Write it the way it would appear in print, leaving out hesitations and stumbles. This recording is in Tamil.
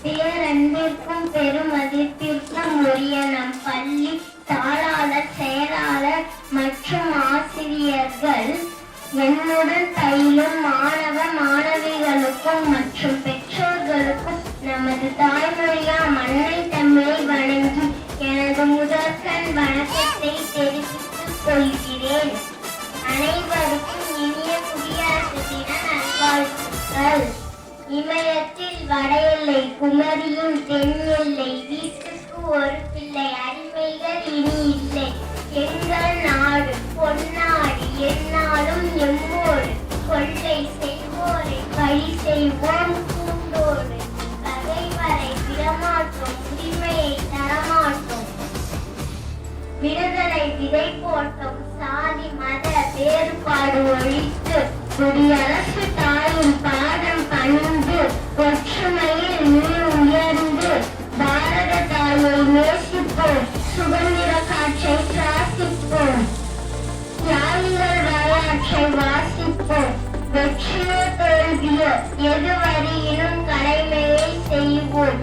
பேரன்பிற்கும் பெருமதிப்பிற்கும் உரிய நம் பள்ளி தாளாளர், செயலாளர் மற்றும் ஆசிரியர்கள் என்னுடன் பயிலும் மாணவ மாணவிகளுக்கும் மற்றும் பெற்றோர்களுக்கும் நமது தாய்மொழியாம் அன்னை தமிழை வணங்கி எனது முதற்கண் வணக்கத்தை தெரிவித்துக் கொள்கிறேன். அனைவருக்கும் இனிய குடியரசு தின நல்வாழ்த்துக்கள். இமயத்தில் வட எல்லை, குமரியின் தென் எல்லை, வீட்டுக்கு ஒரு பிள்ளை, அடிமைகள் இனி இல்லை. எங்கள் நாடு பொன்னாடு, எந்நாளும் எம்மோடு. கொள்ளை செய்வோரை பழி செய்வோம் கூண்டோடு. பகைவரை விடமாட்டோம், உரிமையை தரமாட்டோம். விடுதலை விதை போட்டோம், சாதி மத வேறுபாடு ஒழித்து குடியரசு தாயின் பாதம் பணிந்து ஒற்றுமையில் நீர் உயர்ந்து பாரத தாயை நேசிப்போம், சுதந்திர காற்றை சுவாசிப்போம், தியாகிகள் வரலாற்றை வாசிப்போம். வெற்றியோ தோல்வியோ எதுவரையிலும் கடமையை செய்வோம்.